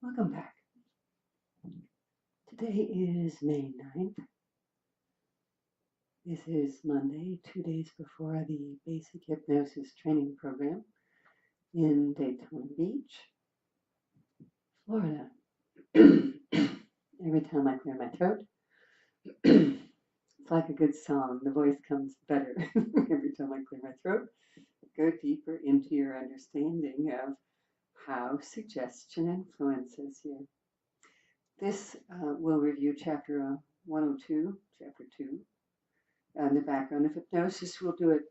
Welcome back. Today is May 9th. This is Monday, 2 days before the Basic Hypnosis Training Program in Daytona Beach, Florida. Every time I clear my throat, it's like a good song. The voice comes better every time I clear my throat. Go deeper into your understanding of how suggestion influences you. This will review Chapter 102, Chapter 2, and the background of hypnosis. We'll do it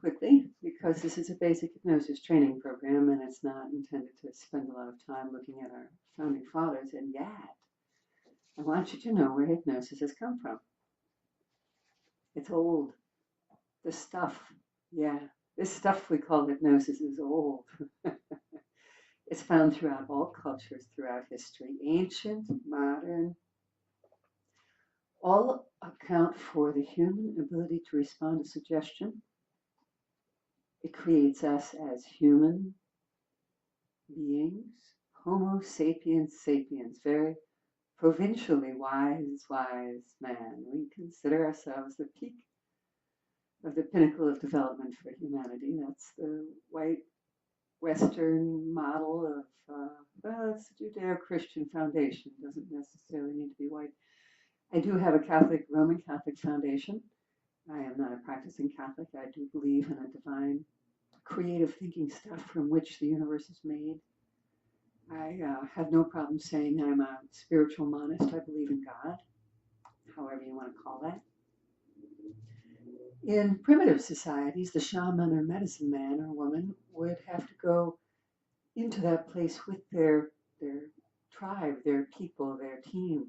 quickly because this is a basic hypnosis training program and it's not intended to spend a lot of time looking at our founding fathers. And yet, I want you to know where hypnosis has come from. It's old. The stuff, this stuff we call hypnosis is old. It's found throughout all cultures throughout history, ancient, modern. All account for the human ability to respond to suggestion. It creates us as human beings, Homo sapiens sapiens, very provincially wise man. We consider ourselves the peak of the pinnacle of development for humanity. That's the white Western model of, it's a Judeo-Christian foundation. It doesn't necessarily need to be white. I do have a Roman Catholic foundation. I am not a practicing Catholic. I do believe in a divine, creative thinking stuff from which the universe is made. I have no problem saying I'm a spiritual monist. I believe in God, however you want to call that. In primitive societies, the shaman or medicine man or woman would have to go into that place with their tribe, their people, their team.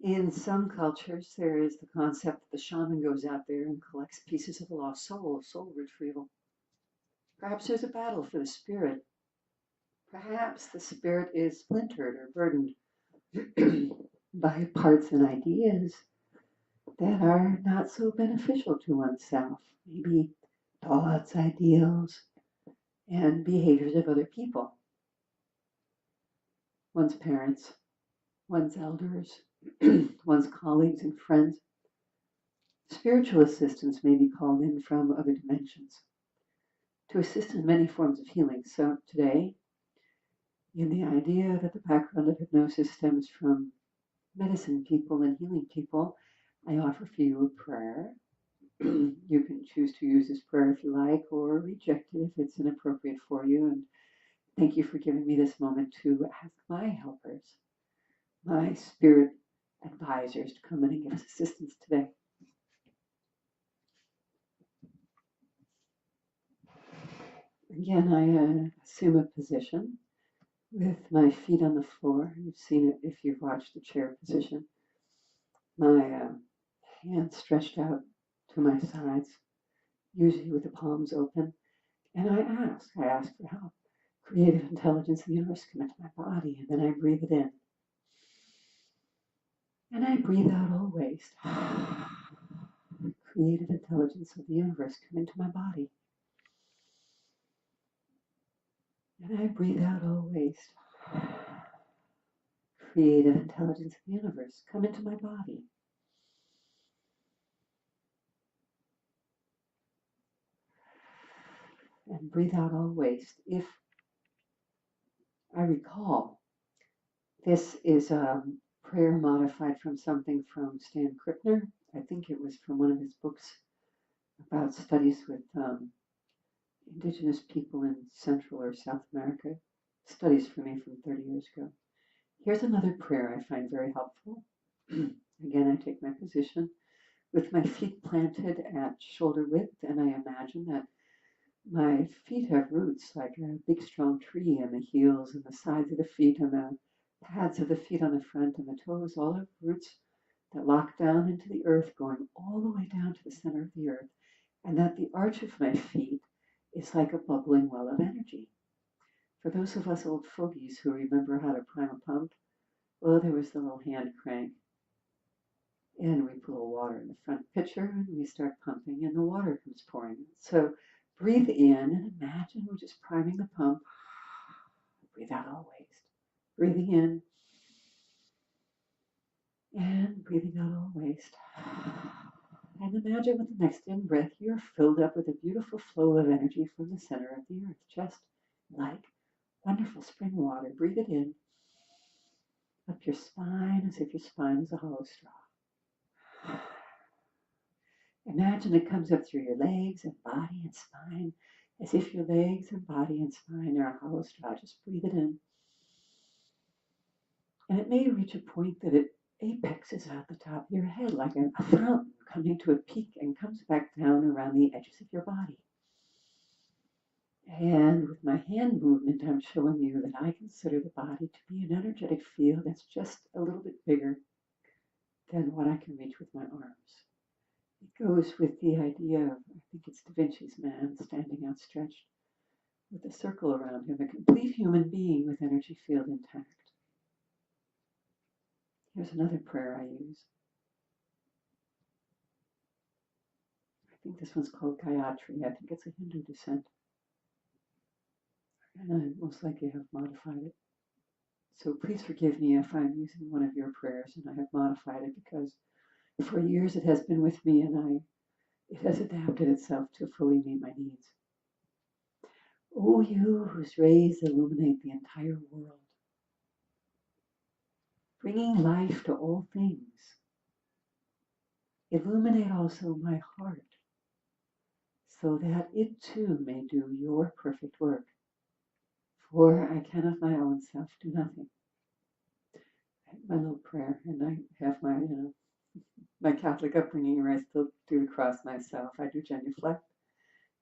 In some cultures, there is the concept that the shaman goes out there and collects pieces of the lost soul retrieval. Perhaps there's a battle for the spirit. Perhaps the spirit is splintered or burdened by parts and ideas that are not so beneficial to oneself. Maybe thoughts, ideals, and behaviors of other people. One's parents, one's elders, one's colleagues and friends. Spiritual assistance may be called in from other dimensions to assist in many forms of healing. So today, in the idea that the background of hypnosis stems from medicine people and healing people, I offer for you a prayer. You can choose to use this prayer if you like, or reject it if it's inappropriate for you. And thank you for giving me this moment to ask my helpers, my spirit advisors, to come in and give us assistance today. Again, I assume a position with my feet on the floor. You've seen it if you've watched the chair position. My hands stretched out to my sides, usually with the palms open. And I ask for help. Creative intelligence of the universe come into my body, and then I breathe it in. And I breathe out all waste. Creative intelligence of the universe come into my body. And I breathe out all waste. Creative intelligence of the universe come into my body. And breathe out all waste. If I recall, this is a prayer modified from something from Stan Krippner. I think it was from one of his books about studies with indigenous people in Central or South America. Studies for me from 30 years ago. Here's another prayer I find very helpful. Again, I take my position with my feet planted at shoulder width, and I imagine that my feet have roots like a big strong tree, and the heels and the sides of the feet and the pads of the feet on the front and the toes all have roots that lock down into the earth, going all the way down to the center of the earth, and that the arch of my feet is like a bubbling well of energy. For those of us old fogies who remember how to prime a pump, well, there was the little hand crank, and we put a little water in the front pitcher, and we start pumping, and the water comes pouring. So breathe in and imagine we're just priming the pump. breathe out all waste. Breathing in and breathing out all waste. And imagine with the next in-breath, you're filled up with a beautiful flow of energy from the center of the earth, just like wonderful spring water. Breathe it in, up your spine as if your spine is a hollow straw. Imagine it comes up through your legs and body and spine, as if your legs and body and spine are a hollow straw. Just breathe it in. And it may reach a point that it apexes out the top of your head like a fountain coming to a peak and comes back down around the edges of your body. And with my hand movement, I'm showing you that I consider the body to be an energetic field that's just a little bit bigger than what I can reach with my arms. It goes with the idea of, I think it's Da Vinci's man standing outstretched with a circle around him, a complete human being with energy field intact. Here's another prayer I use. I think this one's called Gayatri. I think it's a Hindu descent. And I most likely have modified it. So please forgive me if I'm using one of your prayers and I have modified it, because for years it has been with me and it has adapted itself to fully meet my needs. O you whose rays illuminate the entire world, bringing life to all things, illuminate also my heart, so that it too may do your perfect work. For I can of my own self do nothing. My little prayer, and I have my Catholic upbringing where I still do the cross myself. I do genuflect,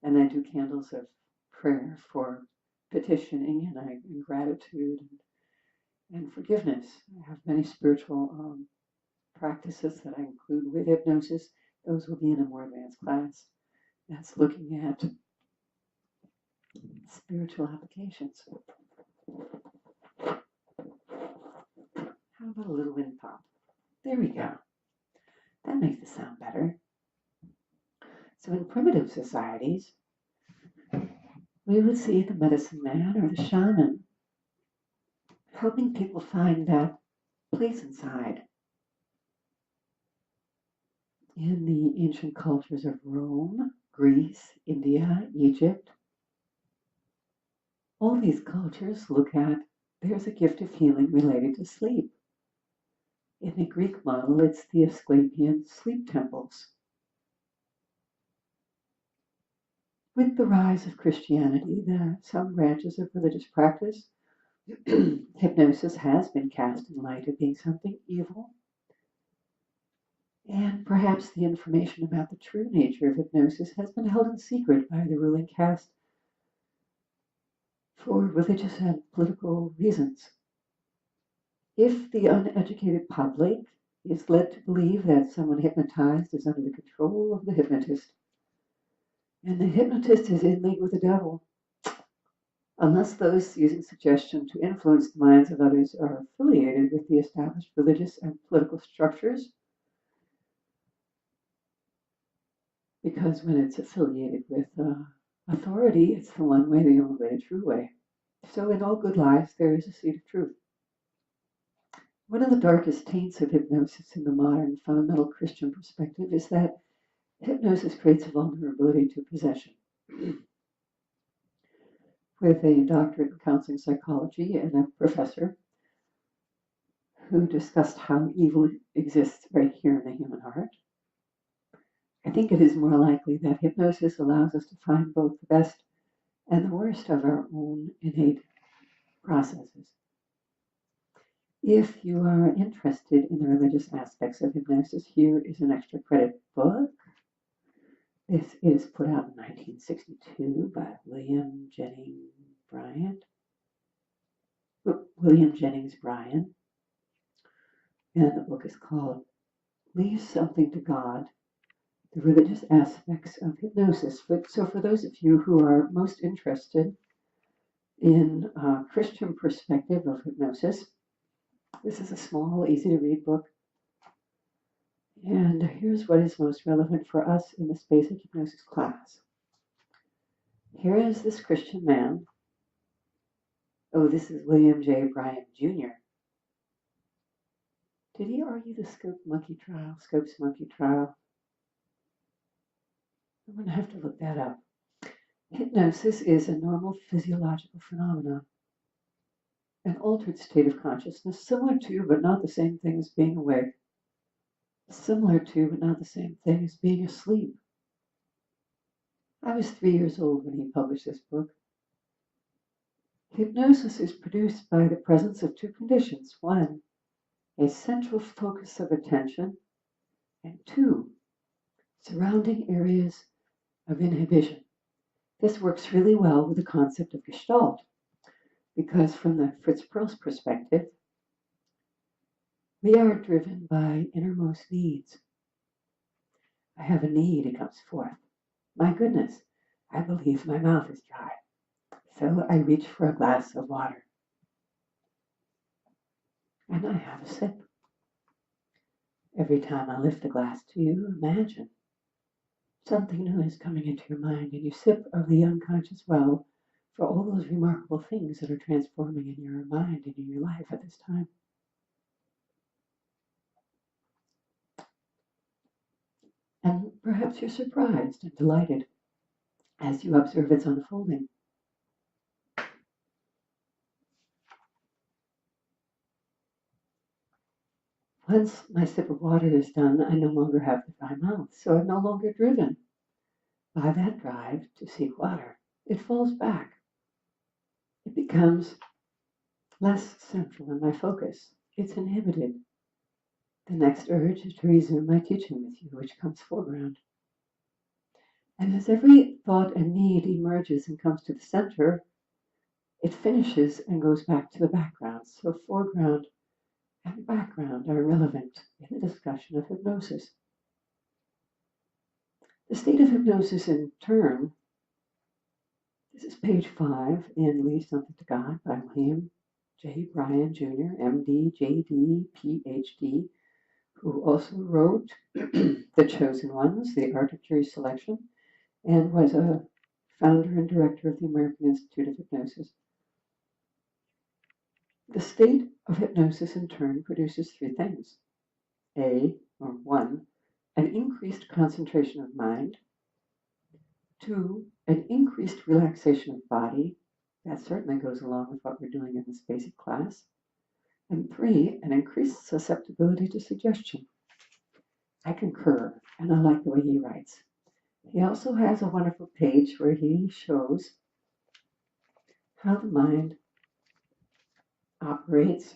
and I do candles of prayer for petitioning and gratitude and forgiveness. I have many spiritual practices that I include with hypnosis. Those will be in a more advanced class. That's looking at spiritual applications. How about a little wind pop? There we go. That makes it sound better. So in primitive societies, we would see the medicine man or the shaman helping people find that place inside. In the ancient cultures of Rome, Greece, India, Egypt, all these cultures look at there's a gift of healing related to sleep. In the Greek model, it's the Asclepian sleep temples. With the rise of Christianity, some branches of religious practice, hypnosis has been cast in light of being something evil. And perhaps the information about the true nature of hypnosis has been held in secret by the ruling caste for religious and political reasons. If the uneducated public is led to believe that someone hypnotized is under the control of the hypnotist, and the hypnotist is in league with the devil, unless those using suggestion to influence the minds of others are affiliated with the established religious and political structures, because when it's affiliated with authority, it's the one way, the only way, the true way. So in all good lies, there is a seed of truth. One of the darkest taints of hypnosis in the modern fundamental Christian perspective is that hypnosis creates a vulnerability to possession. With a doctorate in counseling psychology and a professor who discussed how evil exists right here in the human heart, I think it is more likely that hypnosis allows us to find both the best and the worst of our own innate processes. If you are interested in the religious aspects of hypnosis, here is an extra credit book. This is put out in 1962 by Wm Jennings Bryan. Wm Jennings Bryan. And the book is called Leave Something to God, the Religious Aspects of Hypnosis. So for those of you who are most interested in a Christian perspective of hypnosis, this is a small, easy-to-read book. And here's what is most relevant for us in this basic hypnosis class. Here is this Christian man Oh, this is Wm Bryan Jr. Did he argue the Scopes monkey trial? I'm going to have to look that up. Hypnosis is a normal physiological phenomenon, an altered state of consciousness, similar to but not the same thing as being awake, similar to but not the same thing as being asleep. I was 3 years old when he published this book. Hypnosis is produced by the presence of two conditions. One, a central focus of attention, and two, surrounding areas of inhibition. This works really well with the concept of Gestalt, because from the Fritz Perls perspective, we are driven by innermost needs. I have a need, it comes forth. My goodness, I believe my mouth is dry. So I reach for a glass of water. And I have a sip. Every time I lift the glass to you, imagine something new is coming into your mind, and you sip of the unconscious well for all those remarkable things that are transforming in your mind and in your life at this time. And perhaps you're surprised and delighted as you observe its unfolding. Once my sip of water is done, I no longer have the dry mouth, so I'm no longer driven by that drive to seek water. It falls back. It becomes less central in my focus. It's inhibited. The next urge is to resume my teaching with you, which comes foreground. And as every thought and need emerges and comes to the center, it finishes and goes back to the background. So foreground and background are relevant in the discussion of hypnosis. The state of hypnosis, in turn, this is page 5 in Leave Something to God by Wm Bryan Jr., MD, JD, PhD, who also wrote The Chosen Ones, The Art of Jury Selection, and was a founder and director of the American Institute of Hypnosis. The state of hypnosis, in turn, produces three things. One, an increased concentration of mind. Two, an increased relaxation of body. That certainly goes along with what we're doing in this basic class. And three, an increased susceptibility to suggestion. I concur, and I like the way he writes. He also has a wonderful page where he shows how the mind operates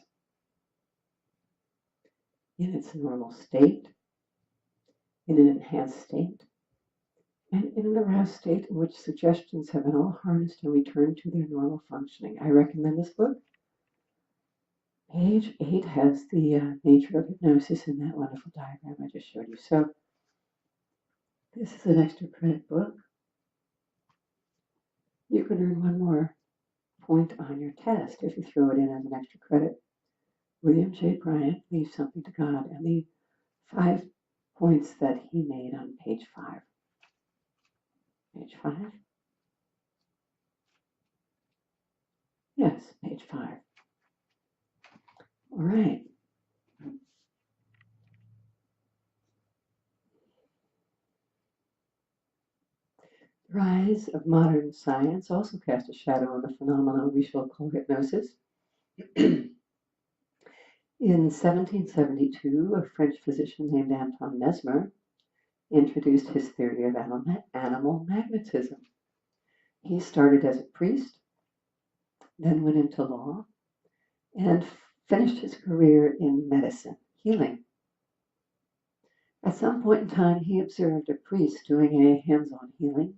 in its normal state, in an enhanced state, and in an aroused state in which suggestions have been all harnessed and returned to their normal functioning. I recommend this book. Page 8 has the nature of hypnosis in that wonderful diagram I just showed you. So this is an extra credit book. You can earn one more point on your test if you throw it in as an extra credit. Wm Bryan, Leave Something to God, and the 5 points that he made on page 5. Page 5? Yes, page 5. All right. The rise of modern science also cast a shadow on the phenomenon we shall call hypnosis. In 1772, a French physician named Antoine Mesmer introduced his theory of animal magnetism. He started as a priest, then went into law, and finished his career in medicine, healing. At some point in time, he observed a priest doing a hands-on healing.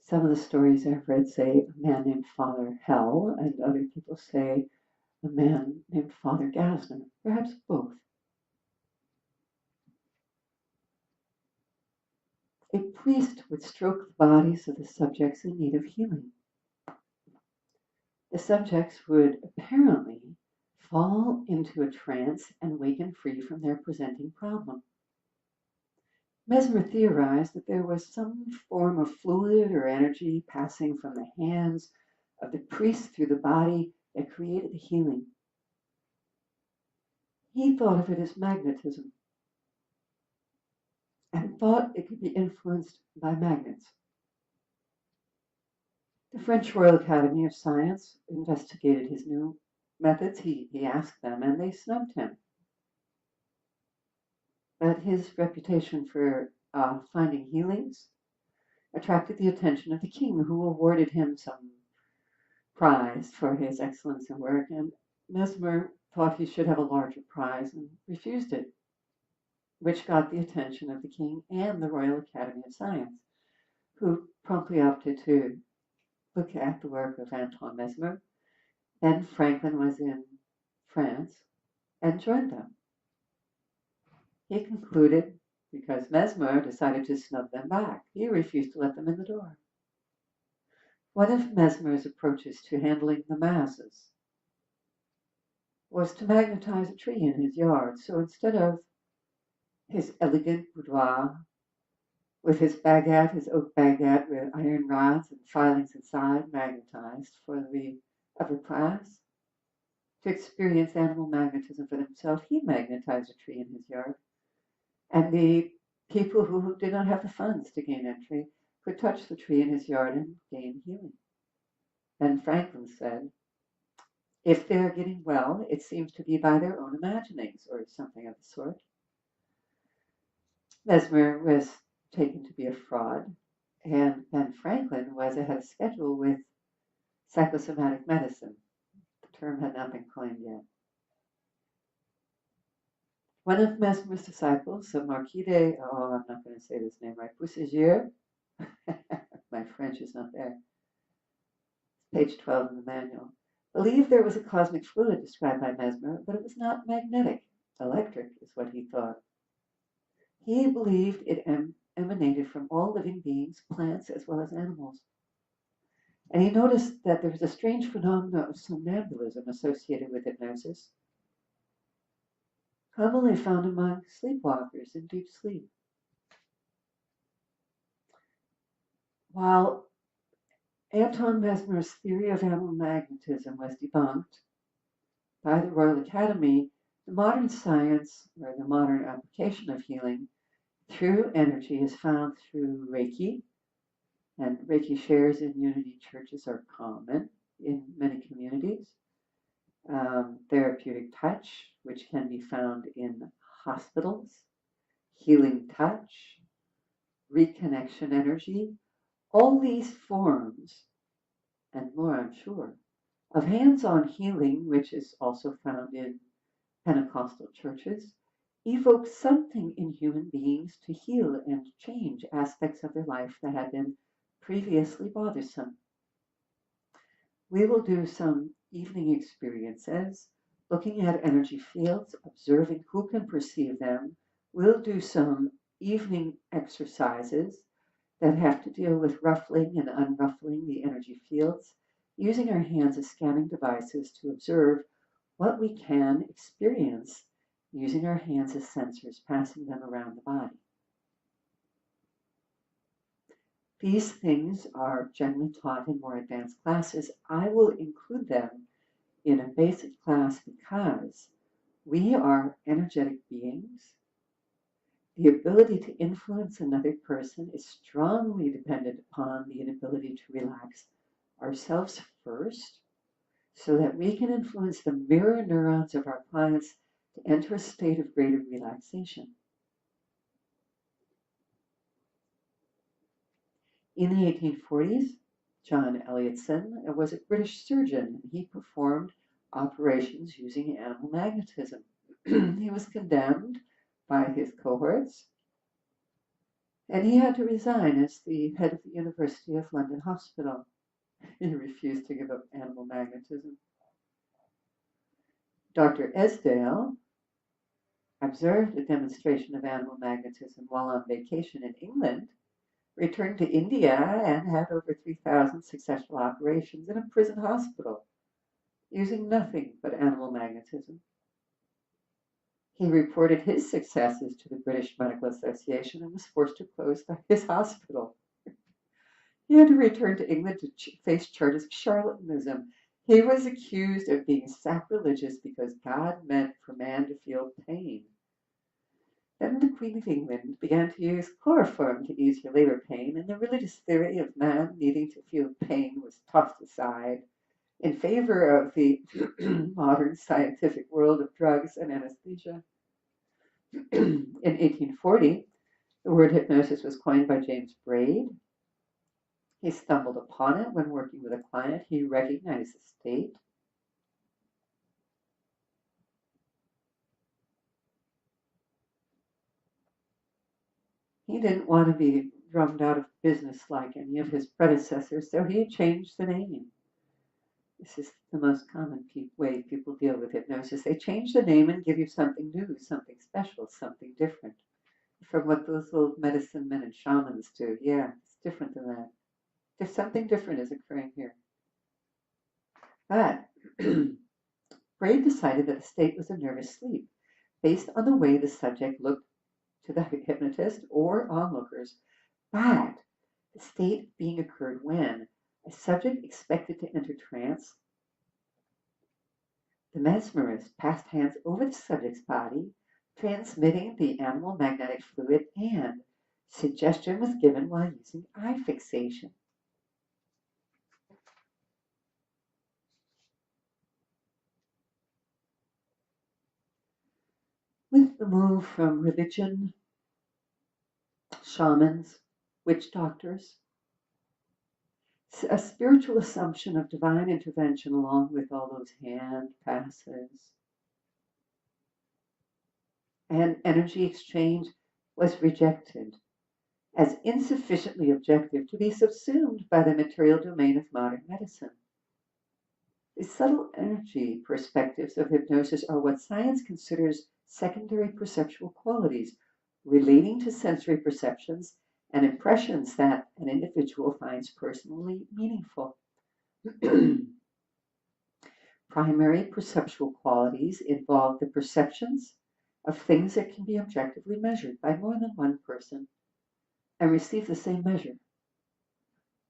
Some of the stories I've read say a man named Father Hell, and other people say a man named Father Gasner, perhaps both. A priest would stroke the bodies of the subjects in need of healing. The subjects would apparently fall into a trance and waken free from their presenting problem. Mesmer theorized that there was some form of fluid or energy passing from the hands of the priest through the body that created the healing. He thought of it as magnetism and thought it could be influenced by magnets. The French Royal Academy of Science investigated his new methods. He asked them, and they snubbed him. But his reputation for finding healings attracted the attention of the king, who awarded him some prize for his excellence in work, and Mesmer thought he should have a larger prize and refused it, which got the attention of the king and the Royal Academy of Science, who promptly opted to look at the work of Antoine Mesmer. Then Franklin was in France and joined them. He concluded, because Mesmer decided to snub them back, he refused to let them in the door. One of Mesmer's approaches to handling the masses was to magnetize a tree in his yard. So instead of his elegant boudoir with his baguette, his oak baguette with iron rods and filings inside, magnetized for the upper class, to experience animal magnetism for themselves, he magnetized a tree in his yard. And the people who did not have the funds to gain entry could touch the tree in his yard and gain healing. Then Franklin said, if they're getting well, it seems to be by their own imaginings, or something of the sort. Mesmer was taken to be a fraud, and Ben Franklin was ahead of schedule with psychosomatic medicine. The term had not been coined yet. One of Mesmer's disciples, the Marquis de, I'm not going to say this name right, Boussigier, my French is not there, page 12 in the manual, believed there was a cosmic fluid described by Mesmer, but it was not magnetic. Electric is what he thought. He believed it emanated from all living beings, plants as well as animals. And he noticed that there was a strange phenomenon of somnambulism associated with hypnosis, commonly found among sleepwalkers in deep sleep. While Anton Mesmer's theory of animal magnetism was debunked by the Royal Academy, the modern science, or the modern application of healing through energy, is found through Reiki, and Reiki shares in unity churches are common in many communities. Therapeutic touch, which can be found in hospitals, healing touch, reconnection energy, all these forms, and more I'm sure, of hands-on healing, which is also found in Pentecostal churches, evoke something in human beings to heal and change aspects of their life that had been previously bothersome. We will do some evening experiences, looking at energy fields, observing who can perceive them. We'll do some evening exercises that have to deal with ruffling and unruffling the energy fields, using our hands as scanning devices to observe what we can experience, using our hands as sensors, passing them around the body. These things are generally taught in more advanced classes. I will include them in a basic class because we are energetic beings. The ability to influence another person is strongly dependent upon the inability to relax ourselves first, so that we can influence the mirror neurons of our clients to enter a state of greater relaxation. In the 1840s, John Elliotson was a British surgeon, and he performed operations using animal magnetism. He was condemned by his cohorts, and he had to resign as the head of the University of London Hospital. He refused to give up animal magnetism. Dr. Esdale observed a demonstration of animal magnetism while on vacation in England, returned to India, and had over 3,000 successful operations in a prison hospital using nothing but animal magnetism. He reported his successes to the British Medical Association and was forced to close his hospital. He had to return to England to face charges of charlatanism. He was accused of being sacrilegious because God meant for man to feel pain. Then the Queen of England began to use chloroform to ease her labor pain, and the religious theory of man needing to feel pain was tossed aside in favor of the modern scientific world of drugs and anesthesia. In 1840, the word hypnosis was coined by James Braid. He stumbled upon it when working with a client. He recognized the state. He didn't want to be drummed out of business like any of his predecessors, so he changed the name. This is the most common way people deal with hypnosis. They change the name and give you something new, something special, something different from what those old medicine men and shamans do. Yeah, it's different than that. There's something different is occurring here. But Braid decided that the state was a nervous sleep based on the way the subject looked to the hypnotist or onlookers. But the state being occurred when a subject expected to enter trance, the mesmerist passed hands over the subject's body, transmitting the animal magnetic fluid, and suggestion was given while using eye fixation. With the move from religion, shamans, witch doctors, a spiritual assumption of divine intervention along with all those hand passes and energy exchange was rejected as insufficiently objective to be subsumed by the material domain of modern medicine. The subtle energy perspectives of hypnosis are what science considers secondary perceptual qualities relating to sensory perceptions and impressions that an individual finds personally meaningful. Primary perceptual qualities involve the perceptions of things that can be objectively measured by more than one person and receive the same measure.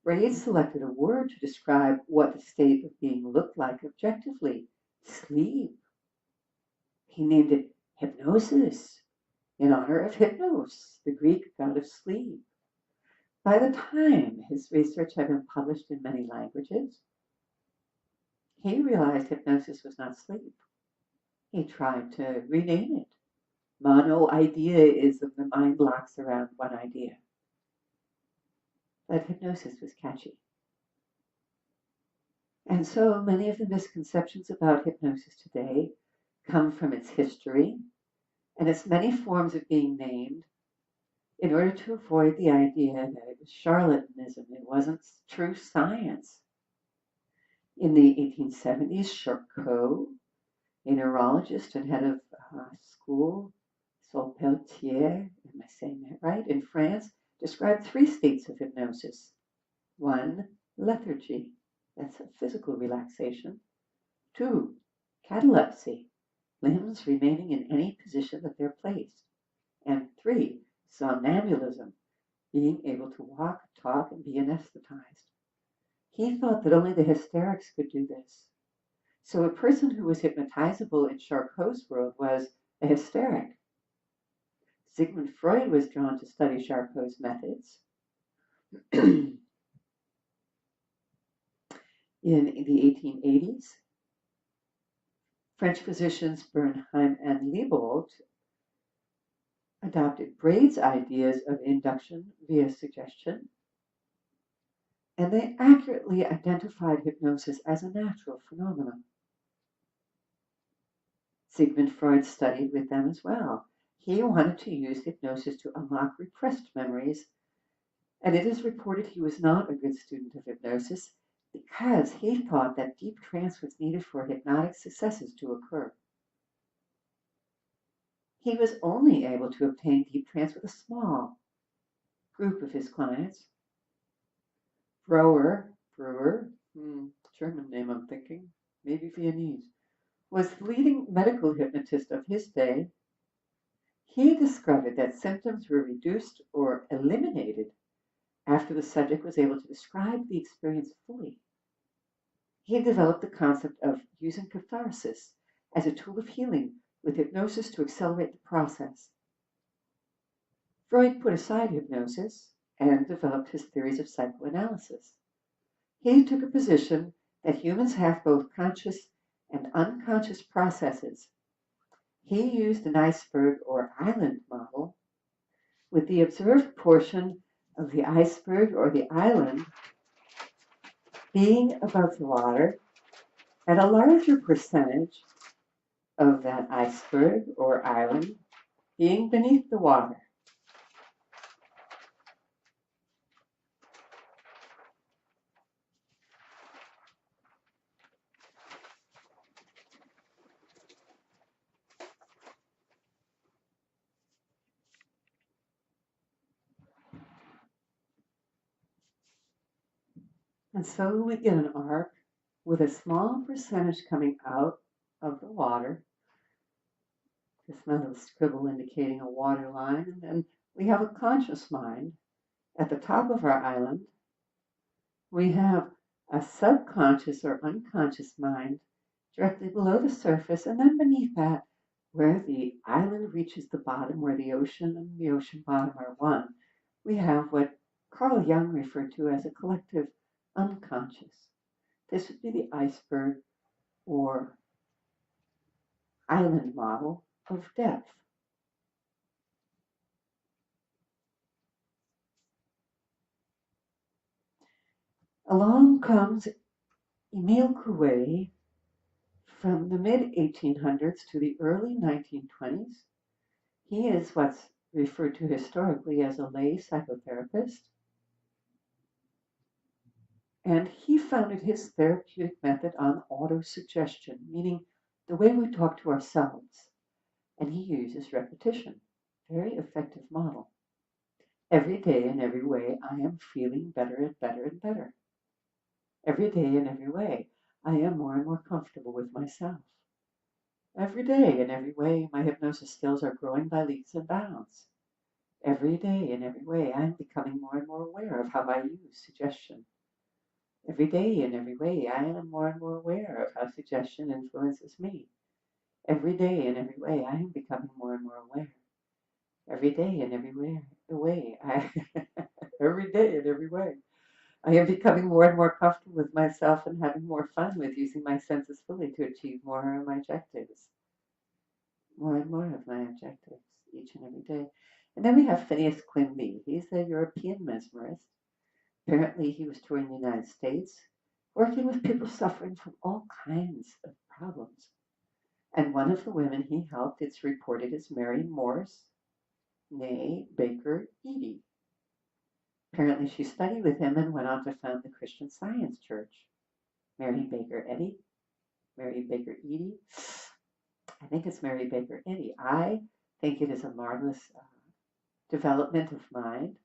Braid selected a word to describe what the state of being looked like objectively: sleep. He named it hypnosis in honor of Hypnos, the Greek god of sleep. By the time his research had been published in many languages, he realized hypnosis was not sleep. He tried to rename it. Monoideaism, the mind locks around one idea. But hypnosis was catchy. And so many of the misconceptions about hypnosis today come from its history and its many forms of being named in order to avoid the idea that it was charlatanism, it wasn't true science. In the 1870s, Charcot, a neurologist and head of school, Salpeltier, am I saying that right, in France, described 3 states of hypnosis. 1, lethargy, that's a physical relaxation. 2, catalepsy, limbs remaining in any position that they're placed. And 3, somnambulism, being able to walk, talk, and be anesthetized. He thought that only the hysterics could do this. So a person who was hypnotizable in Charcot's world was a hysteric. Sigmund Freud was drawn to study Charcot's methods. In the 1880s, French physicians Bernheim and Liebold adopted Braid's ideas of induction via suggestion, and they accurately identified hypnosis as a natural phenomenon. Sigmund Freud studied with them as well. He wanted to use hypnosis to unlock repressed memories, and it is reported he was not a good student of hypnosis because he thought that deep trance was needed for hypnotic successes to occur. He was only able to obtain deep trance with a small group of his clients. Brewer, German name I'm thinking, maybe Viennese, was the leading medical hypnotist of his day. He discovered that symptoms were reduced or eliminated After the subject was able to describe the experience fully, he developed the concept of using catharsis as a tool of healing with hypnosis to accelerate the process. Freud put aside hypnosis and developed his theories of psychoanalysis. He took a position that humans have both conscious and unconscious processes. He used an iceberg or island model, with the observed portion of the iceberg or the island being above the water and a larger percentage of that iceberg or island being beneath the water. And so we get an arc with a small percentage coming out of the water, just my little scribble indicating a water line, and then we have a conscious mind at the top of our island. We have a subconscious or unconscious mind directly below the surface, and then beneath that, where the island reaches the bottom, where the ocean and the ocean bottom are one, we have what Carl Jung referred to as a collective unconscious. This would be the iceberg or island model of depth. Along comes Emile Coué from the mid-1800s to the early 1920s. He is what's referred to historically as a lay psychotherapist, and he founded his therapeutic method on autosuggestion, meaning the way we talk to ourselves, and he uses repetition. Very effective model. Every day in every way, I am feeling better and better and better. Every day in every way, I am more and more comfortable with myself. Every day in every way, my hypnosis skills are growing by leaps and bounds. Every day in every way, I am becoming more and more aware of how I use suggestion. Every day in every way, I am more and more aware of how suggestion influences me. Every day in every way, I am becoming more and more aware. Every day in every way, every day in every way, I am becoming more and more comfortable with myself and having more fun with using my senses fully to achieve more of my objectives. More and more of my objectives each and every day. And then we have Phineas Quimby. He's a European mesmerist. Apparently, he was touring the United States, working with people suffering from all kinds of problems. And one of the women he helped, it's reported, is Mary Morse, née Baker Edie. Apparently, she studied with him and went on to found the Christian Science Church. Mary Baker Eddy, Mary Baker Edie. I think it's Mary Baker Eddy. I think it is a marvelous development of mind.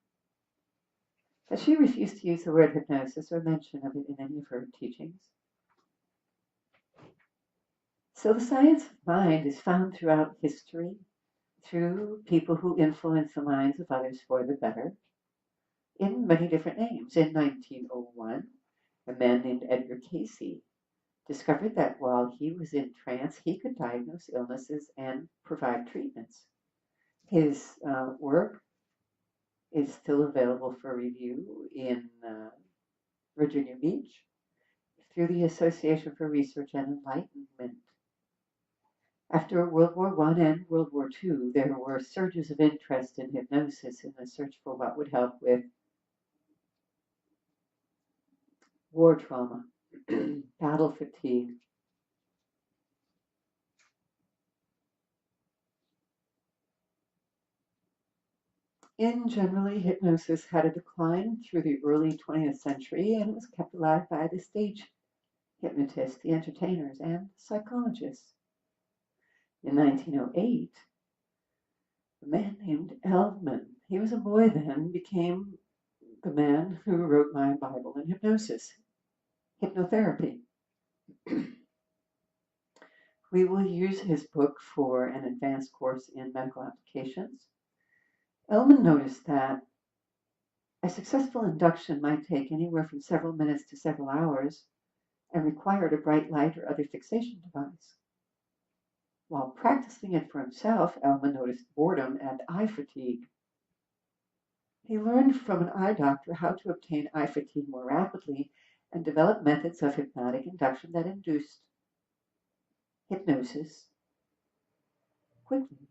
But she refused to use the word hypnosis or mention of it in any of her teachings. So the science of mind is found throughout history through people who influence the minds of others for the better in many different names. In 1901, a man named Edgar Casey discovered that while he was in trance, he could diagnose illnesses and provide treatments. His work is still available for review in Virginia Beach through the Association for Research and Enlightenment. After World War I and World War II, there were surges of interest in hypnosis in the search for what would help with war trauma, battle fatigue. Generally, hypnosis had a decline through the early 20th century and was kept alive by the stage hypnotists, the entertainers, and psychologists. In 1908, a man named Elman, he was a boy then, became the man who wrote my Bible in hypnosis, hypnotherapy. We will use his book for an advanced course in medical applications. Elman noticed that A successful induction might take anywhere from several minutes to several hours and required a bright light or other fixation device. While practicing it for himself, Elman noticed boredom and eye fatigue. He learned from an eye doctor how to obtain eye fatigue more rapidly and developed methods of hypnotic induction that induced hypnosis quickly.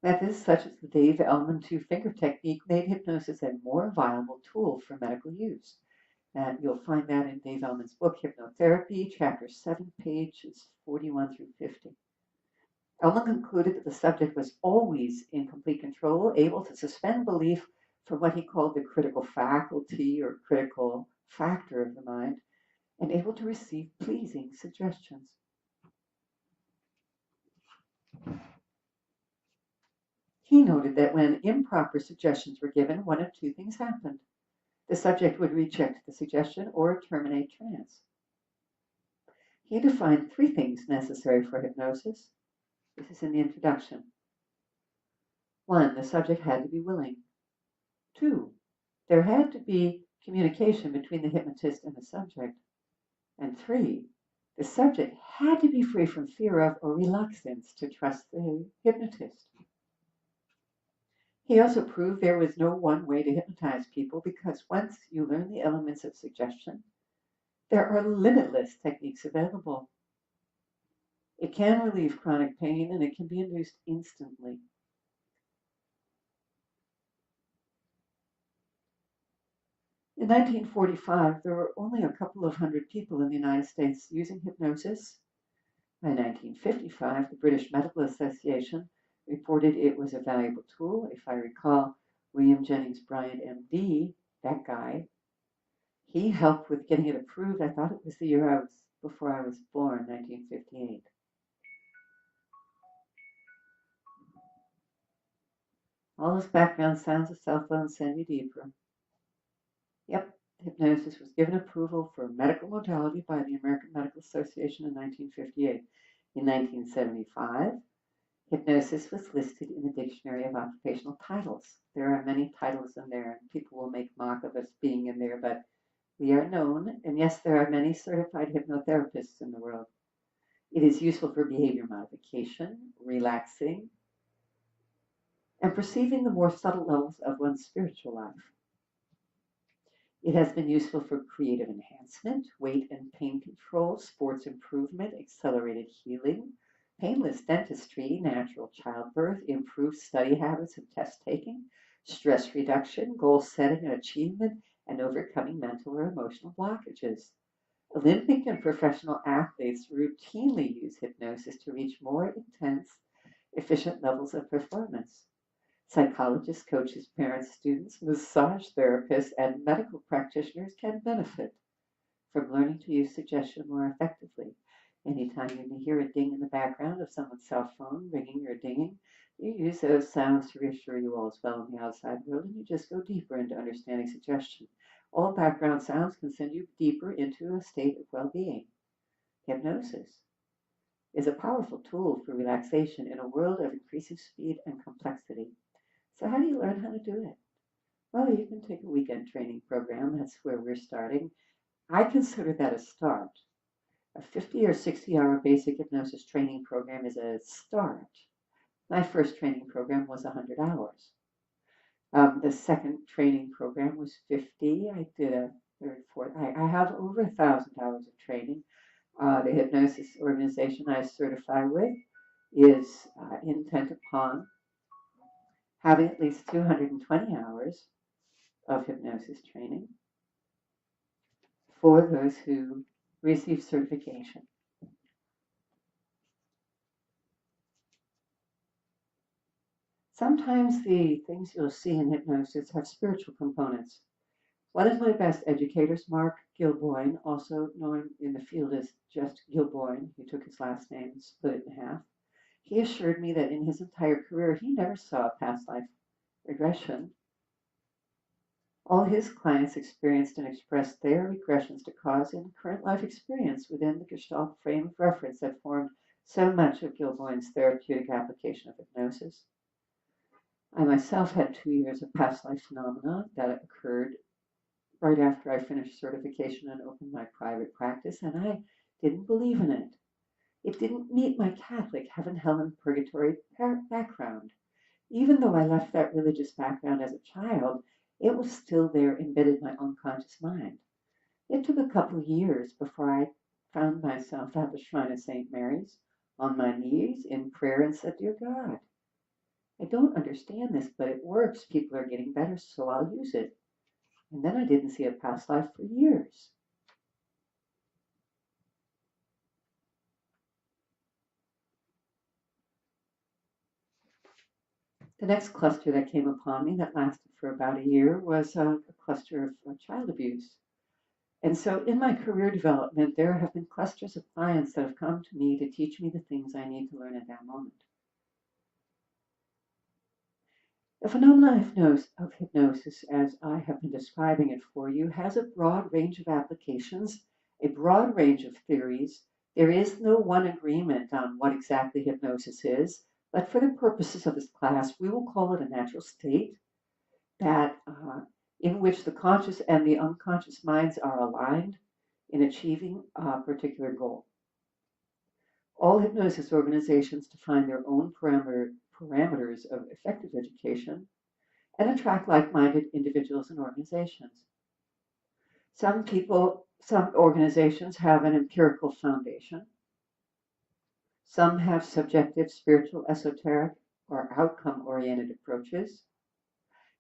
Methods such as the Dave Elman two-finger technique made hypnosis a more viable tool for medical use. And you'll find that in Dave Elman's book, Hypnotherapy, Chapter 7, pages 41 through 50. Elman concluded that the subject was always in complete control, able to suspend belief for what he called the critical faculty or critical factor of the mind, and able to receive pleasing suggestions. He noted that when improper suggestions were given, one of two things happened. The subject would reject the suggestion or terminate trance. He defined three things necessary for hypnosis. This is in the introduction. 1, the subject had to be willing. 2, there had to be communication between the hypnotist and the subject. And 3, the subject had to be free from fear of or reluctance to trust the hypnotist. He also proved there was no one way to hypnotize people because once you learn the elements of suggestion, there are limitless techniques available. It can relieve chronic pain and it can be induced instantly. In 1945, there were only a couple of hundred people in the United States using hypnosis. By 1955, the British Medical Association reported it was a valuable tool. If I recall, Wm Jennings Bryan, MD, that guy, he helped with getting it approved. I thought it was the year before I was born, 1958. All those background sounds of cell phones send you deeper. Yep, hypnosis was given approval for medical modality by the American Medical Association in 1958. In 1975, hypnosis was listed in the Dictionary of Occupational Titles. There are many titles in there, and people will make mock of us being in there, but we are known, and yes, there are many certified hypnotherapists in the world. It is useful for behavior modification, relaxing, and perceiving the more subtle levels of one's spiritual life. It has been useful for creative enhancement, weight and pain control, sports improvement, accelerated healing, painless dentistry, natural childbirth, improved study habits and test taking, stress reduction, goal setting and achievement, and overcoming mental or emotional blockages. Olympic and professional athletes routinely use hypnosis to reach more intense, efficient levels of performance. Psychologists, coaches, parents, students, massage therapists, and medical practitioners can benefit from learning to use suggestion more effectively. Anytime you hear a ding in the background of someone's cell phone ringing or dinging, you use those sounds to reassure you all is well in the outside world, and you just go deeper into understanding suggestion. All background sounds can send you deeper into a state of well-being. Hypnosis is a powerful tool for relaxation in a world of increasing speed and complexity. So how do you learn how to do it? Well, you can take a weekend training program. That's where we're starting. I consider that a start. A 50 or 60-hour basic hypnosis training program is a start. My first training program was 100 hours. The second training program was 50. I did a third, fourth. I have over 1,000 hours of training. The hypnosis organization I certify with is intent upon having at least 220 hours of hypnosis training for those who receive certification. Sometimes the things you'll see in hypnosis have spiritual components. One of my best educators, Mark Gilboyne, also known in the field as just Gilboyne, he took his last name and split it in half. He assured me that in his entire career he never saw a past life regression. All his clients experienced and expressed their regressions to cause in current life experience within the Gestalt frame of reference that formed so much of Gilboyne's therapeutic application of hypnosis. I myself had 2 years of past life phenomena that occurred right after I finished certification and opened my private practice, and I didn't believe in it. It didn't meet my Catholic heaven, hell, and purgatory background. Even though I left that religious background as a child, it was still there embedded in my unconscious mind. It took a couple of years before I found myself at the shrine of St. Mary's, on my knees in prayer, and said, Dear God, I don't understand this, but it works. People are getting better, so I'll use it. And then I didn't see a past life for years. The next cluster that came upon me that lasted for about a year was a cluster of child abuse. And so in my career development, there have been clusters of clients that have come to me to teach me the things I need to learn at that moment. The phenomenon of hypnosis, as I have been describing it for you, has a broad range of applications, a broad range of theories. There is no one agreement on what exactly hypnosis is, but for the purposes of this class, we will call it a natural state that in which the conscious and the unconscious minds are aligned in achieving a particular goal. All hypnosis organizations define their own parameters of effective education and attract like-minded individuals and organizations. Some organizations have an empirical foundation. Some have subjective, spiritual, esoteric, or outcome-oriented approaches.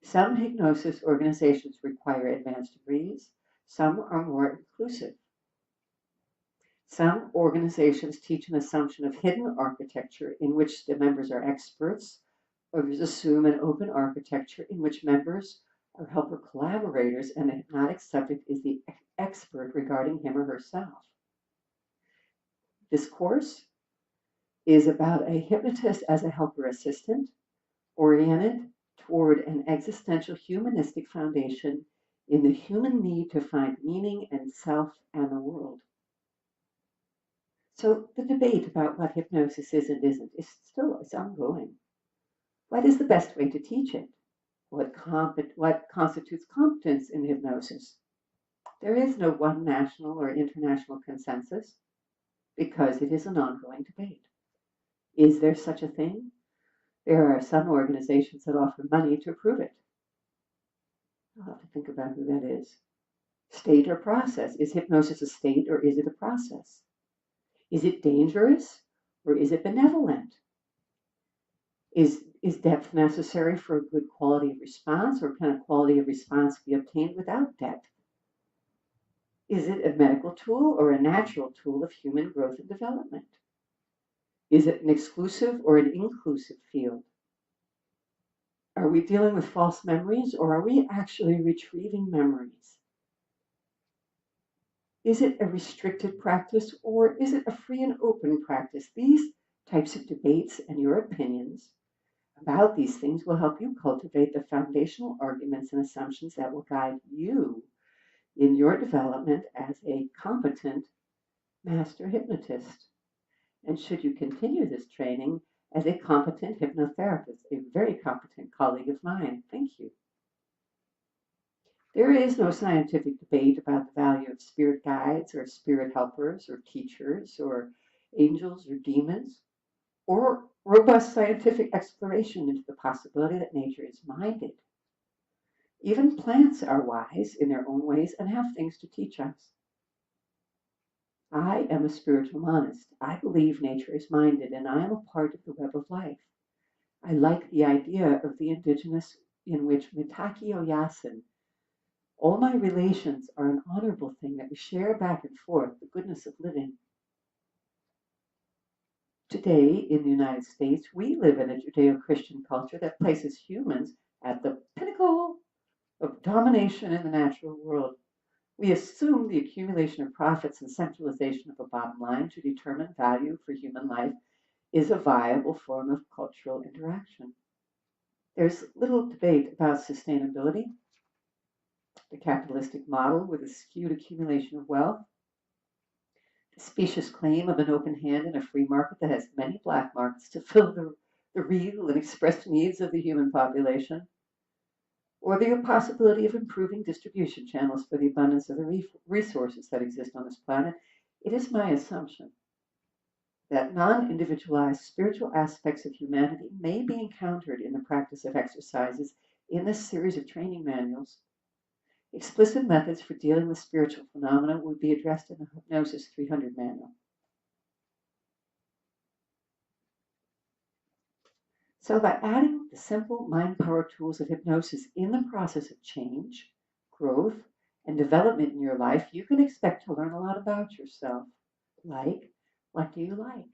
Some hypnosis organizations require advanced degrees. Some are more inclusive. Some organizations teach an assumption of hidden architecture in which the members are experts. Others assume an open architecture in which members are helper collaborators and the hypnotic subject is the expert regarding him or herself. This course is about a hypnotist as a helper assistant, oriented toward an existential humanistic foundation in the human need to find meaning in self and the world. So the debate about what hypnosis is and isn't is ongoing. What is the best way to teach it? What constitutes competence in hypnosis? There is no one national or international consensus because it is an ongoing debate. Is there such a thing? There are some organizations that offer money to prove it. I'll have to think about who that is. State or process? Is hypnosis a state or is it a process? Is it dangerous or is it benevolent? Is depth necessary for a good quality of response, or can a quality of response be obtained without depth? Is it a medical tool or a natural tool of human growth and development? Is it an exclusive or an inclusive field? Are we dealing with false memories or are we actually retrieving memories? Is it a restricted practice or is it a free and open practice? These types of debates and your opinions about these things will help you cultivate the foundational arguments and assumptions that will guide you in your development as a competent master hypnotist. And should you continue this training as a competent hypnotherapist, a very competent colleague of mine. Thank you. There is no scientific debate about the value of spirit guides or spirit helpers or teachers or angels or demons, or robust scientific exploration into the possibility that nature is minded. Even plants are wise in their own ways and have things to teach us. I am a spiritual monist. I believe nature is minded and I am a part of the web of life. I like the idea of the indigenous in which Mitaki Oyasin, all my relations are an honorable thing that we share back and forth, the goodness of living. Today, in the United States, we live in a Judeo-Christian culture that places humans at the pinnacle of domination in the natural world. We assume the accumulation of profits and centralization of a bottom line to determine value for human life is a viable form of cultural interaction. There's little debate about sustainability, the capitalistic model with a skewed accumulation of wealth, the specious claim of an open hand in a free market that has many black markets to fill the the real and expressed needs of the human population, or the possibility of improving distribution channels for the abundance of the resources that exist on this planet, it is my assumption that non-individualized spiritual aspects of humanity may be encountered in the practice of exercises in this series of training manuals. Explicit methods for dealing with spiritual phenomena will be addressed in the Hypnosis 300 manual. So by adding the simple mind power tools of hypnosis in the process of change, growth, and development in your life, you can expect to learn a lot about yourself. Like, what do you like?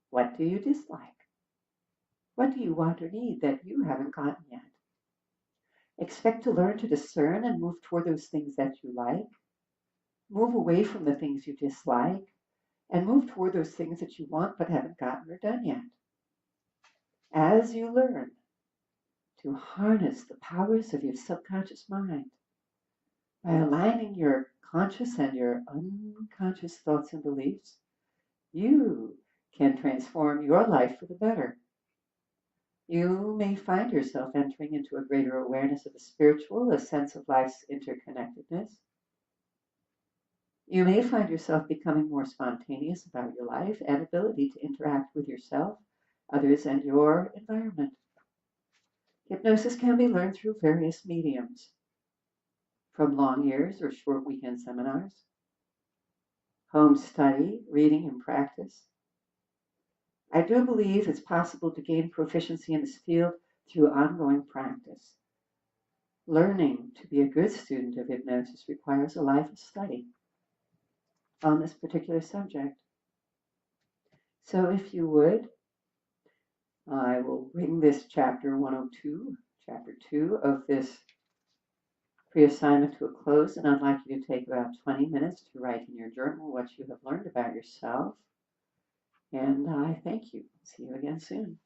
What do you dislike? What do you want or need that you haven't gotten yet? Expect to learn to discern and move toward those things that you like. Move away from the things you dislike and move toward those things that you want but haven't gotten or done yet. As you learn to harness the powers of your subconscious mind by aligning your conscious and your unconscious thoughts and beliefs, you can transform your life for the better. You may find yourself entering into a greater awareness of the spiritual, a sense of life's interconnectedness. You may find yourself becoming more spontaneous about your life and ability to interact with yourself, others, and your environment. Hypnosis can be learned through various mediums, from long years or short weekend seminars, home study, reading, and practice. I do believe it's possible to gain proficiency in this field through ongoing practice. Learning to be a good student of hypnosis requires a life of study on this particular subject. So if you would, I will bring this chapter 102, chapter 2 of this pre-assignment to a close, and I'd like you to take about 20 minutes to write in your journal what you have learned about yourself. And I thank you. See you again soon.